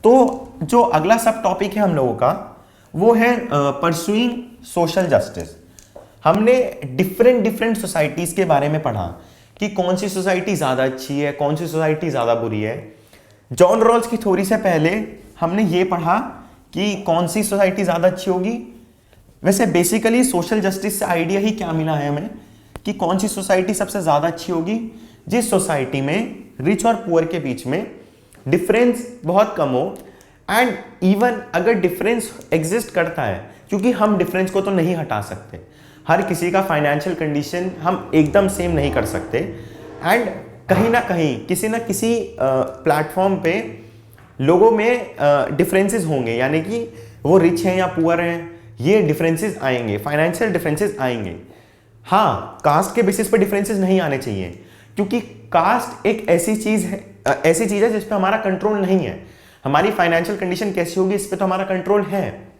तो जो अगला सब टॉपिक है हम लोगों का वो है परसुइंग सोशल जस्टिस। हमने डिफरेंट डिफरेंट सोसाइटीज के बारे में पढ़ा कि कौन सी सोसाइटी ज़्यादा अच्छी है, कौन सी सोसाइटी ज़्यादा बुरी है। जॉन रॉल्स की थ्योरी से पहले हमने ये पढ़ा कि कौन सी सोसाइटी ज़्यादा अच्छी होगी। वैसे बेसिकली सोशल जस्टिस से आइडिया ही क्या मिला है हमें कि कौन सी सोसाइटी सबसे ज़्यादा अच्छी होगी, जिस सोसाइटी में रिच और पुअर के बीच में डिफरेंस बहुत कम हो। एंड इवन अगर डिफरेंस एग्जिस्ट करता है, क्योंकि हम डिफरेंस को तो नहीं हटा सकते, हर किसी का फाइनेंशियल कंडीशन हम एकदम सेम नहीं कर सकते, एंड कहीं ना कहीं किसी ना किसी प्लेटफॉर्म पे लोगों में डिफरेंसेस होंगे, यानी कि वो रिच हैं या पुअर हैं, ये डिफरेंसेस आएंगे, फाइनेंशियल डिफरेंसेस आएंगे। हाँ, कास्ट के बेसिस पे डिफरेंसेस नहीं आने चाहिए, क्योंकि कास्ट एक ऐसी चीज है जिस पे हमारा कंट्रोल नहीं है। हमारी फाइनेंशियल कंडीशन कैसी होगी इस पे तो हमारा कंट्रोल है,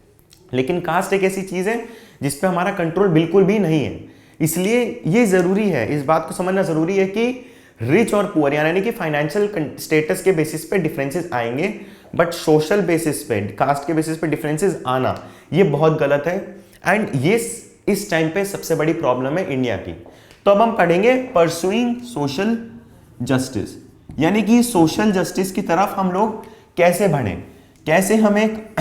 लेकिन कास्ट एक ऐसी चीज है जिस पे हमारा कंट्रोल बिल्कुल भी नहीं है। इसलिए ये जरूरी है, इस बात को समझना जरूरी है कि रिच और पुअर यानी कि फाइनेंशियल स्टेटस के बेसिस पे डिफरेंसेस आएंगे, बट सोशल बेसिस पे, कास्ट के बेसिस पे डिफरेंसेस आना ये बहुत गलत है। एंड ये इस टाइम पे सबसे बड़ी प्रॉब्लम है इंडिया की। तो अब हम पढ़ेंगे परसुइंग सोशल जस्टिस, यानी कि सोशल जस्टिस की तरफ हम लोग कैसे बढ़ें, कैसे हम एक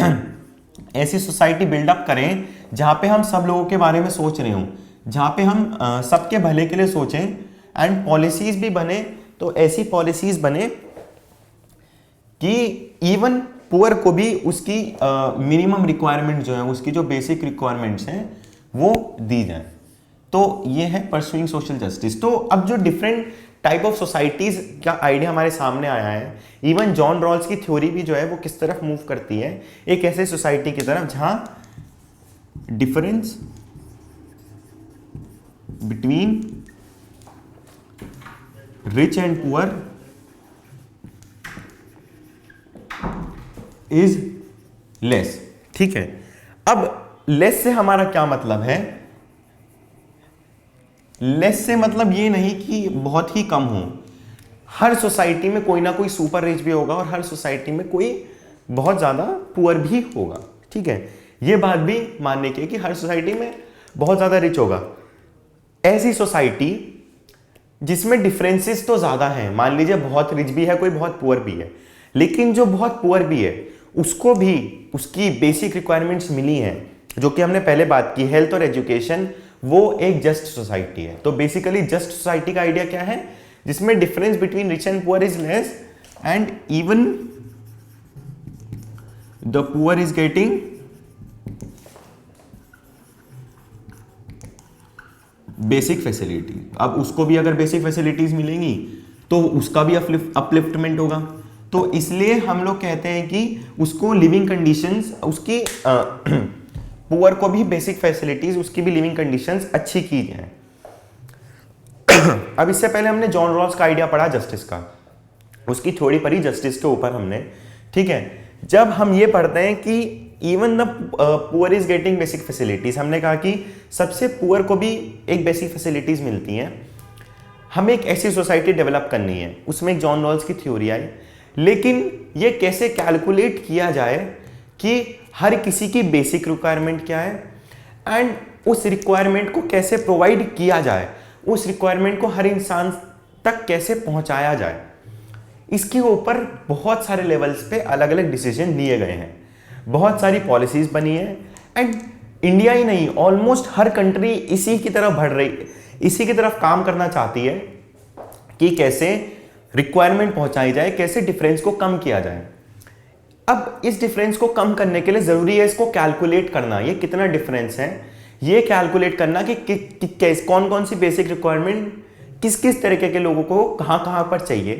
ऐसी सोसाइटी बिल्डअप करें जहां पे हम सब लोगों के बारे में सोच रहे हों, जहां पे हम सबके भले के लिए सोचें, एंड पॉलिसीज भी बने तो ऐसी पॉलिसीज बने कि इवन पुअर को भी उसकी मिनिमम रिक्वायरमेंट जो है, उसकी जो बेसिक रिक्वायरमेंट्स हैं वो दी जाए। तो ये है परसुइंग सोशल जस्टिस। तो अब जो डिफरेंट टाइप ऑफ सोसाइटीज का आइडिया हमारे सामने आया है, इवन जॉन रॉल्स की थ्योरी भी जो है वो किस तरफ मूव करती है, एक ऐसे सोसाइटी की तरफ जहां difference between rich and poor is less. ठीक है, अब लेस से हमारा क्या मतलब है? लेस से मतलब ये नहीं कि बहुत ही कम हो। हर सोसाइटी में कोई ना कोई सुपर रिच भी होगा और हर सोसाइटी में कोई बहुत ज्यादा पुअर भी होगा। ठीक है, ये बात भी मानने की है कि हर सोसाइटी में बहुत ज्यादा रिच होगा। ऐसी सोसाइटी जिसमें डिफरेंसेस तो ज्यादा हैं, मान लीजिए बहुत रिच भी है कोई, बहुत पुअर भी है, लेकिन जो बहुत पुअर भी है उसको भी उसकी बेसिक रिक्वायरमेंट्स मिली हैं, जो कि हमने पहले बात की, हेल्थ और एजुकेशन, वो एक जस्ट सोसाइटी है। तो बेसिकली जस्ट सोसाइटी का आइडिया क्या है? जिसमें difference between rich and poor is less and even the poor is getting basic facility. अब उसको भी अगर बेसिक फैसिलिटीज मिलेंगी तो उसका भी अपलिफ्टमेंट होगा। तो इसलिए हम लोग कहते हैं कि उसको लिविंग कंडीशंस, उसकी पुअर को भी बेसिक फैसिलिटीज, उसकी भी लिविंग कंडीशंस अच्छी की जाए। अब इससे पहले हमने जॉन रॉल्स का आइडिया पढ़ा जस्टिस का, उसकी थ्योरी पढ़ी जस्टिस के ऊपर हमने। ठीक है, जब हम ये पढ़ते हैं कि even the poor is getting basic facilities, हमने कहा कि सबसे पुअर को भी एक बेसिक फैसिलिटीज मिलती हैं। हमें एक ऐसी सोसाइटी डेवलप करनी है, उसमें एक जॉन रॉल्स की थ्योरी आई, लेकिन ये कैसे कैलकुलेट किया जाए कि हर किसी की बेसिक रिक्वायरमेंट क्या है एंड उस रिक्वायरमेंट को कैसे प्रोवाइड किया जाए, उस रिक्वायरमेंट को हर इंसान तक कैसे पहुंचाया जाए, इसके ऊपर बहुत सारे लेवल्स पे अलग अलग डिसीजन लिए गए हैं, बहुत सारी पॉलिसीज बनी है। एंड इंडिया ही नहीं, ऑलमोस्ट हर कंट्री इसी की तरफ बढ़ रही, इसी की तरफ काम करना चाहती है कि कैसे रिक्वायरमेंट पहुंचाई जाए, कैसे डिफरेंस को कम किया जाए। अब इस डिफरेंस को कम करने के लिए जरूरी है इसको कैलकुलेट करना, ये कितना डिफरेंस है ये कैलकुलेट करना कि कौन कौन सी बेसिक रिक्वायरमेंट किस किस तरीके के लोगों को कहां कहां पर चाहिए।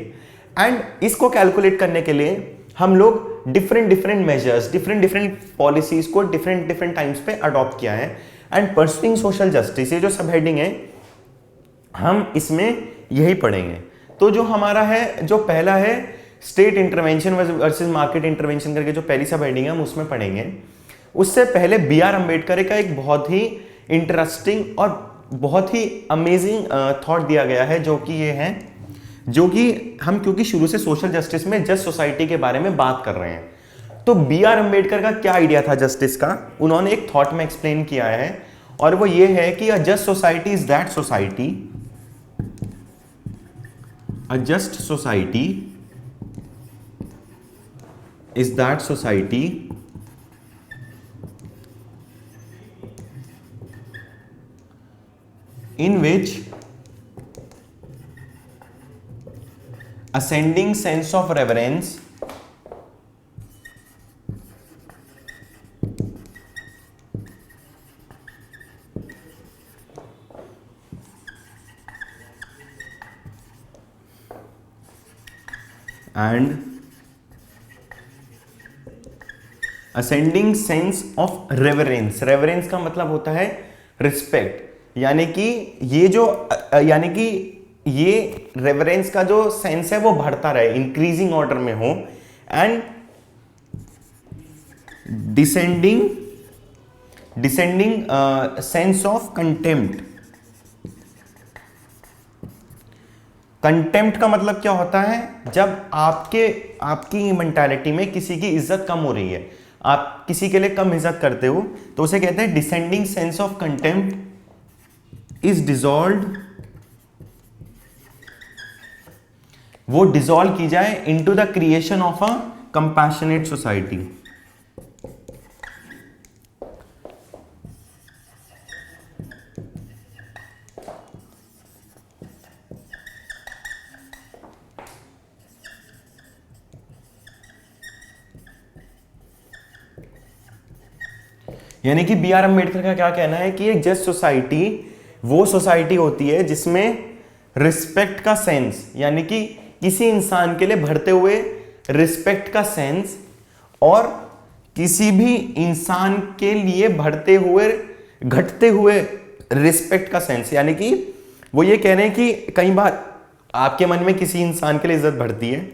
एंड इसको कैलकुलेट करने के लिए हम लोग डिफरेंट मेजर्स, डिफरेंट पॉलिसीज को डिफरेंट टाइम्स पे अडॉप्ट किया है। एंड परसुइंग सोशल जस्टिस, ये जो सब हेडिंग है हम इसमें यही पढ़ेंगे। तो जो हमारा है, जो पहला है state intervention versus market intervention करके जो पहली सब हेडिंग है हम उसमें पढ़ेंगे। उससे पहले B.R. अम्बेडकर का एक बहुत ही इंटरेस्टिंग और बहुत ही अमेजिंग थॉट दिया गया है, जो कि ये है, जो कि हम क्योंकि शुरू से सोशल जस्टिस में जस्ट सोसाइटी के बारे में बात कर रहे हैं, तो बी आर अम्बेडकर का क्या आइडिया था जस्टिस का, उन्होंने एक थॉट में एक्सप्लेन किया है, और वो ये है कि अ just society is that society, a just society is that society in which ascending sense of reverence and ascending sense of reverence, reverence का मतलब होता है रिस्पेक्ट, यानी कि ये जो यानी कि ये रेवरेंस का जो सेंस है वो बढ़ता रहे, इंक्रीजिंग ऑर्डर में हो, and descending sense of contempt. Contempt का मतलब क्या होता है, जब आपकी मेंटालिटी में किसी की इज्जत कम हो रही है, आप किसी के लिए कम इज्जत करते हो, तो उसे कहते हैं descending sense of contempt is dissolved, वो डिसॉल्व की जाए into the creation of a compassionate society. यानी कि बी आर अम्बेडकर का क्या कहना है कि एक जस्ट सोसाइटी वो सोसाइटी होती है जिसमें रिस्पेक्ट का सेंस, यानी कि किसी इंसान के लिए बढ़ते हुए रिस्पेक्ट का सेंस, और किसी भी इंसान के लिए बढ़ते हुए घटते हुए रिस्पेक्ट का सेंस। यानी कि वो ये कह रहे हैं कि कई बार आपके मन में किसी इंसान के लिए इज्जत बढ़ती है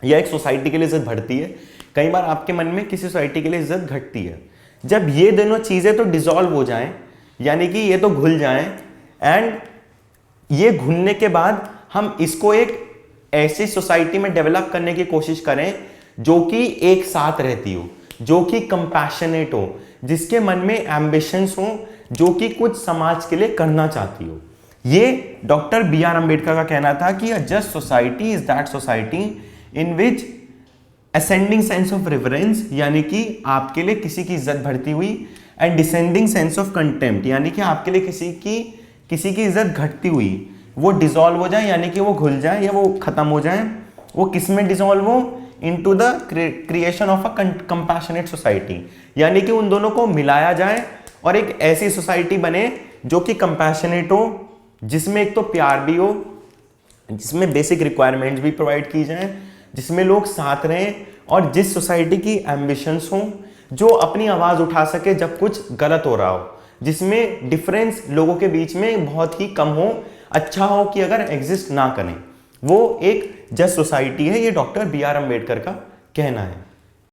या एक सोसाइटी के लिए इज्जत बढ़ती है, कई बार आपके मन में किसी सोसाइटी के लिए इज्जत घटती है। जब ये दोनों चीजें तो डिसॉल्व हो जाएं, यानी कि ये तो घुल जाएं, एंड ये घुलने के बाद हम इसको एक ऐसी सोसाइटी में डेवलप करने की कोशिश करें जो कि एक साथ रहती हो, जो कि कंपैशनेट हो, जिसके मन में एम्बिशंस हो, जो कि कुछ समाज के लिए करना चाहती हो। ये डॉक्टर बी आर अम्बेडकर का कहना था कि अ just society is that society in which ascending sense of reverence, यानी कि आपके लिए किसी की इज्जत बढ़ती हुई, and descending sense of contempt, यानी कि आपके लिए किसी की इज्जत घटती हुई, वो डिसॉल्व हो जाए, यानी कि वो घुल जाए या वो खत्म हो जाए। वो किस में डिसॉल्व हो, into the creation of a compassionate society, यानी कि उन दोनों को मिलाया जाए और एक ऐसी सोसाइटी बने जो कि कंपैशनेट हो, जिसमें एक तो प्यार भी हो, जिसमें बेसिक रिक्वायरमेंट्स भी प्रोवाइड की जाए, जिसमें लोग साथ रहें, और जिस सोसाइटी की एम्बिशंस हो, जो अपनी आवाज उठा सके जब कुछ गलत हो रहा हो, जिसमें डिफरेंस लोगों के बीच में बहुत ही कम हो, अच्छा हो कि अगर एग्जिस्ट ना करें, वो एक जस्ट सोसाइटी है। ये डॉक्टर बी आर अम्बेडकर का कहना है।